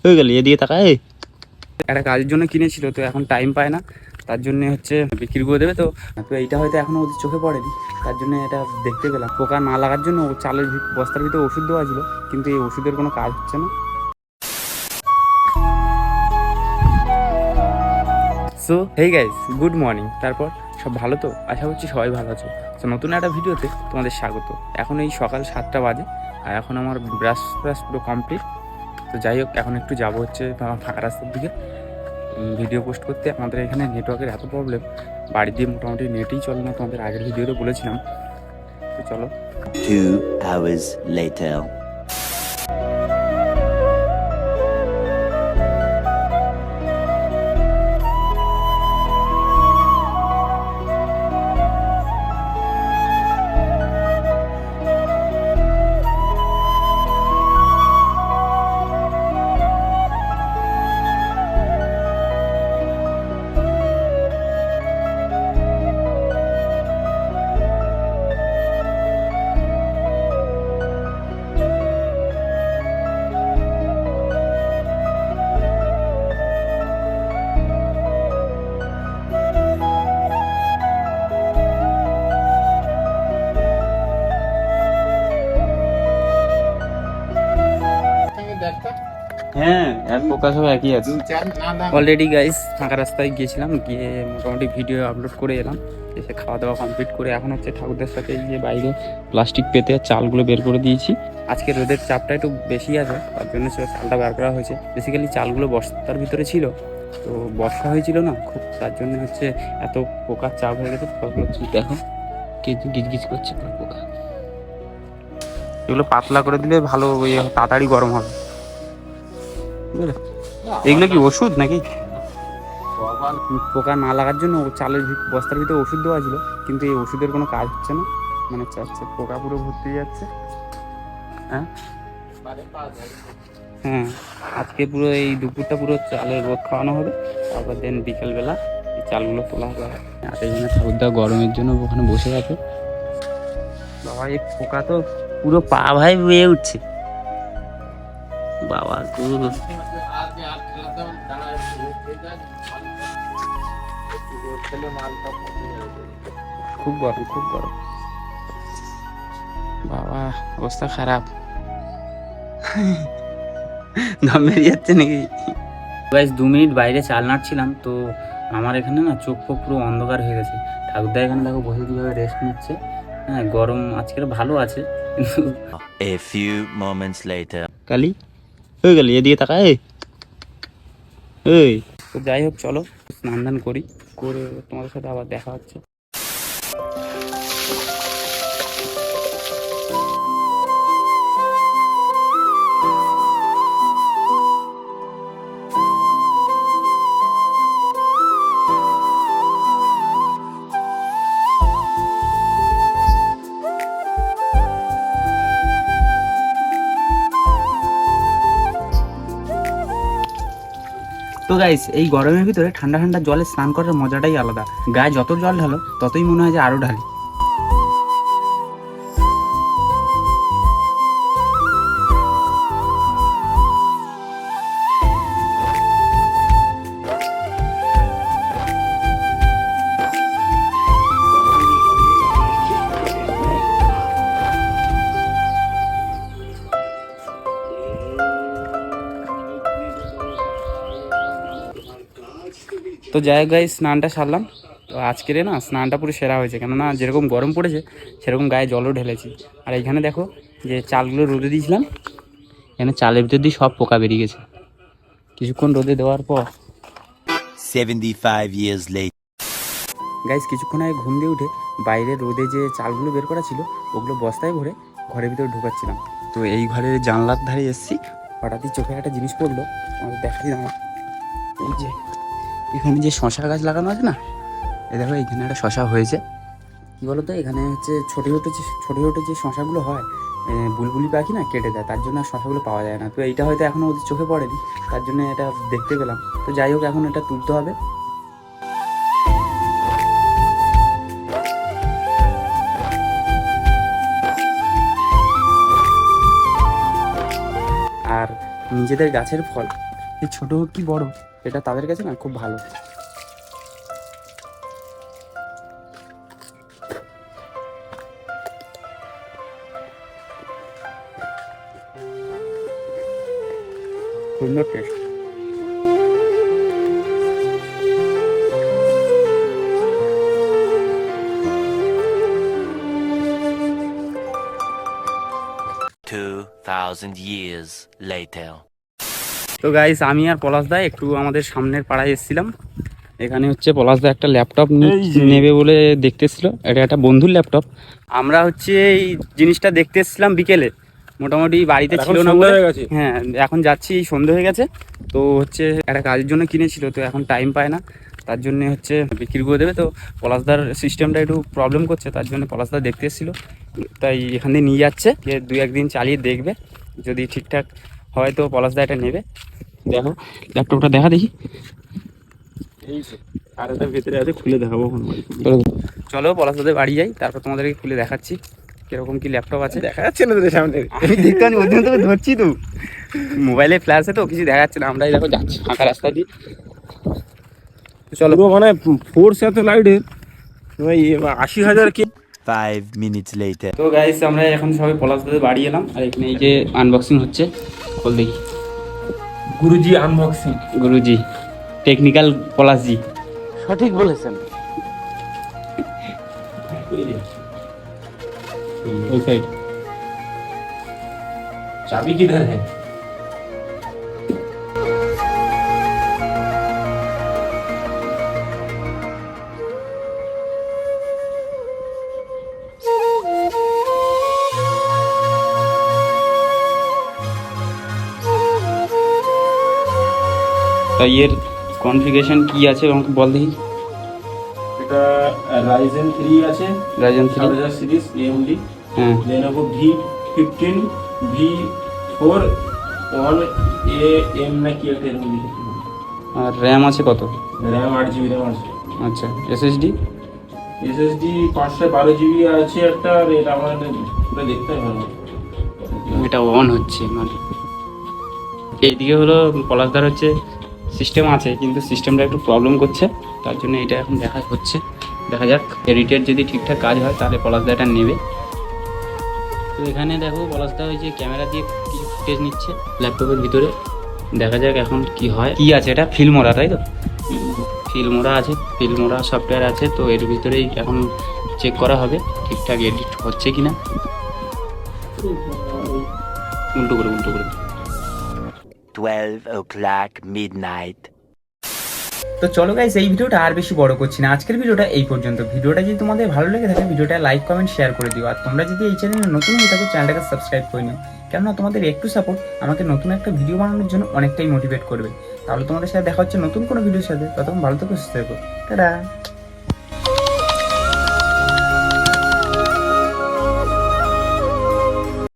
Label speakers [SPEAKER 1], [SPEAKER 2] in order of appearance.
[SPEAKER 1] হয়ে গেল এদিকে তাকা।
[SPEAKER 2] একটা কাজের জন্য কিনেছিল, তো এখন টাইম পায় না, তার জন্য হচ্ছে বিক্রি করে দেবে। তো এইটা হয়তো এখনো ওদের চোখে পড়েনি, তার জন্য এটা দেখতে পেলাম। পোকা না লাগার জন্য চালের বস্তার ভিতরে ওষুধ দেওয়া ছিল, কিন্তু এই ওষুধের কোনো কাজ হচ্ছে না। So hey guys, good morning. তারপর সব ভালো তো? আশা করছি সবাই ভালো আছো। তো নতুন একটা ভিডিওতে তোমাদের স্বাগত। এখন এই সকাল 7টা বাজে, আর এখন আমার ব্রাশ পুরো কমপ্লিট। তো যাই হোক, এখন একটু যাবো হচ্ছে ফাঁকা রাস্তার দিকে ভিডিও পোস্ট করতে। আমাদের এখানে নেটওয়ার্কের এত প্রবলেম, বাড়ি দিয়ে মোটামুটি নেটই চলে না, তোমাদের আগের ভিডিওতে বলেছিলাম। তো চলো।
[SPEAKER 3] 2 hours later.
[SPEAKER 2] হ্যাঁ, আর পোকা সব একই আছে। অলরেডি গাইস ফাঁকা রাস্তায় গিয়েছিলাম, গিয়ে মোটামুটি ভিডিও আপলোড করে এলাম। এসে খাওয়া দাওয়া কমপ্লিট করে এখন হচ্ছে ঠাকুরদের সাথে গিয়ে বাইরে প্লাস্টিক পেতে চালগুলো বের করে দিয়েছি। আজকে রোদের চাপটা একটু বেশি আছে, তার জন্য চালটা বের করা হয়েছে। বেসিক্যালি চালগুলো বস্তার ভিতরে ছিল, তো বর্ষা হয়েছিল না খুব, তার জন্য হচ্ছে এত পোকার চাপ হয়ে গেছে। পোকাগুলো দেখো গিজ করছে পোকা। এগুলো পাতলা করে দিলে ভালো, তাড়াতাড়ি গরম হবে। এগুলো কি ওষুধ নাকি? পোকা না লাগার জন্য চালের বস্তার ভিতরে ওষুধ দেওয়া ছিল, কিন্তু এই ওষুধের কোনো কাজ হচ্ছে না। মানে চাচ্ছে পোকা পুরো ভর্তি যাচ্ছে। হ্যাঁ হ্যাঁ, আজকে পুরো এই দুপুরটা পুরো চালের রোদ খাওয়ানো হবে, তারপর দেন বিকেলবেলা এই চালগুলো তোলা হবে। আর এইখানে ঠাকুরদা গরমের জন্য ওখানে বসে আছে। বাবা, এই পোকা তো পুরো পা ভাই বয়ে উঠছে বাবা। খুব গরম, খুব গরম বাবা, অবস্থা খারাপ। দম বেরিয়ে যাচ্ছে নাকি? গাইস 2 মিনিট বাইরে চাল নাড়ছিলাম, তো আমার এখানে না চোখ ফোক পুরো অন্ধকার হয়ে গেছে। ঠাকুরদা এখানে দেখো বসে কিভাবে রেস্ট নিচ্ছে। হ্যাঁ, গরম আজকের ভালো আছে, কিন্তু
[SPEAKER 3] A few moments later.
[SPEAKER 1] কালি হয়ে গেল এদিকে তাকা। এই
[SPEAKER 2] তো যাই হোক, চলো স্নান দান করি, করে তোমাদের সাথে আবার দেখা হচ্ছে। তো গাইস, এই গরমের ভিতরে ঠান্ডা ঠান্ডা জলে স্নান করার মজাটাই আলাদা। গায়ে যত জল ঢালো ততই মনে হয় যে আরো ঢালি। তো যাই হোক গাইস, স্নানটা সারলাম। তো আজকের না স্নানটা পুরো সেরা হয়েছে, কেননা যেরকম গরম পড়েছে সেরকম গায়ে জলও ঢেলেছি। আর এইখানে দেখো যে চালগুলো রোদে দিয়েছিলাম, এখানে চালের ভিতর দিয়ে সব পোকা বেরিয়ে গেছে কিছুক্ষণ রোদে দেওয়ার পর।
[SPEAKER 3] 75 years later.
[SPEAKER 2] গাইস, কিছুক্ষণ আগে ঘুম দিয়ে উঠে বাইরে রোদে যে চালগুলো বের করা ছিল ওগুলো বস্তায় ভরে ঘরের ভিতরে ঢোকাচ্ছিলাম। তো এই ঘরের জানলার ধারে এসেছি, হঠাৎই চোখে একটা জিনিস পড়লো, আমাদের দেখাই দাও। এই যে এখানে যে শশা গাছ লাগানো আছে না, এই দেখো এখানে একটা শশা হয়েছে। কী বলো তো, এখানে হচ্ছে ছোটো ছোটো যে শশাগুলো হয়, বুলবুলি পাখি না কেটে দেয়, তার জন্য আর শশাগুলো পাওয়া যায় না। তো এইটা হয়তো এখনও ওদের চোখে পড়েনি, তার জন্য এটা দেখতে পেলাম। তো যাই হোক, এখন এটা তুলতে হবে। আর নিজেদের গাছের ফল এই ছোট হোক কি বড়, এটা তাদের কাছে না খুব ভালো। সুন্দর টেস্ট।
[SPEAKER 3] Years later.
[SPEAKER 2] তো গাইস আমি আর পলাশদা একটু আমাদের সামনের পাড়ায় এসেছিলাম। এখানে হচ্ছে পলাশদা একটা ল্যাপটপ নেবে বলে দেখতেছিল, এটা একটা বন্ধুর ল্যাপটপ। আমরা হচ্ছে এই জিনিসটা দেখতে এসেছিলাম বিকেলে, মোটামুটি বাড়িতে ছিল না বলে। হ্যাঁ এখন যাচ্ছি, সন্ধে হয়ে গেছে। তো হচ্ছে একটা কাজের জন্য কিনেছিল, তো এখন টাইম পায় না, তার জন্য হচ্ছে বিক্রি করে দেবে। তো পলাশদার সিস্টেমটা একটু প্রবলেম করছে, তার জন্য পলাশদা দেখতে এসেছিলো, তাই এখান দিয়ে নিয়ে যাচ্ছে। দু একদিন চালিয়ে দেখবে, যদি ঠিকঠাক হয় তো পলাশদা এটা নেবে। দেখো ল্যাপটপটা দেখা দেখি,
[SPEAKER 1] আর এটা ভিতরে আছে, খুলে দেখাবো।
[SPEAKER 2] চলো পলাশদাদের বাড়ি যাই, তারপর তোমাদেরকে খুলে দেখাচ্ছি কিরকম কি ল্যাপটপ আছে।
[SPEAKER 1] দেখা যাচ্ছে না তোদের সামনে,
[SPEAKER 2] আমি দেখতে পাচ্ছি, ওই জন্য তোকে ধরছি। তো মোবাইলে ফ্ল্যাশে তো কিছু দেখা যাচ্ছে না, আমরাই দেখো যাচ্ছি ফাঁকা রাস্তা দিয়ে।
[SPEAKER 1] চলো মানে ফোর্স এত লাইটের 80,000 কি।
[SPEAKER 3] 5 minutes later.
[SPEAKER 2] তো গাইস আমরা এখন সবাই পলাশদাদের বাড়ি এলাম, আর এখানে এই যে আনবক্সিং হচ্ছে, খোল দেখি।
[SPEAKER 1] গুরুজি আনবক্সিং।
[SPEAKER 2] গুরুজি টেকনিক্যাল পলাশজি।
[SPEAKER 1] সঠিক বলেছেন।
[SPEAKER 2] ওই সাইড
[SPEAKER 1] चाबी किधर है?
[SPEAKER 2] তাই এর কনফিগারেশন কি আছে আমাকে বল দেখি।
[SPEAKER 1] এটা Ryzen 3 আছে,
[SPEAKER 2] Ryzen 3
[SPEAKER 1] 7000 সিরিজ AMD,
[SPEAKER 2] হ্যাঁ
[SPEAKER 1] Lenovo V15 V4 1AM না কি একটা এরকম লিখেছে।
[SPEAKER 2] আর র্যাম আছে কত?
[SPEAKER 1] RAM 8GB RAM আছে।
[SPEAKER 2] আচ্ছা SSD?
[SPEAKER 1] SSD 512GB আছে একটা, আর এটা আমার পুরো দেখতে ভালো।
[SPEAKER 2] এটা অন হচ্ছে মানে এইদিকে হলো পলাশদার হচ্ছে সিস্টেম আছে, কিন্তু সিস্টেমটা একটু প্রবলেম করছে, তার জন্য এটা এখন দেখা হচ্ছে। দেখা যাক এডিটের যদি ঠিকঠাক কাজ হয় তাহলে পলাশদা এটা নেবে। তো এখানে দেখো পলাশদা ওই যে ক্যামেরা দিয়ে কিছু ফুটেজ নিচ্ছে ল্যাপটপের ভিতরে, দেখা যাক এখন কি হয়। কি আছে এটা? ফিল্মোরা, তাই তো? ফিল্মোরা আছে, ফিল্মোরা সফটওয়্যার আছে, তো এর ভিতরেই এখন চেক করা হবে ঠিকঠাক এডিট হচ্ছে কিনা। উল্টো করে
[SPEAKER 3] 12 o'clock midnight.
[SPEAKER 2] তো চলো গাইস এই ভিডিওটা আর বেশি বড় করছি না, আজকের ভিডিওটা এই পর্যন্ত। ভিডিওটা যদি তোমাদের ভালো লেগে থাকে ভিডিওটা লাইক কমেন্ট শেয়ার করে দিও, আর তোমরা যদি এই চ্যানেলে নতুন হয়ে থাকো চ্যানেলটাকে সাবস্ক্রাইব করে নিও, কেননা তোমাদের একটু সাপোর্ট আমাকে নতুন একটা ভিডিও বানানোর জন্য অনেকটাই মোটিভেট করবে। তাহলে তোমাদের সাথে দেখা হচ্ছে নতুন কোনো ভিডিওর সাথে, ততক্ষণ ভালো থেকো, সুস্থ থেকো, টাটা।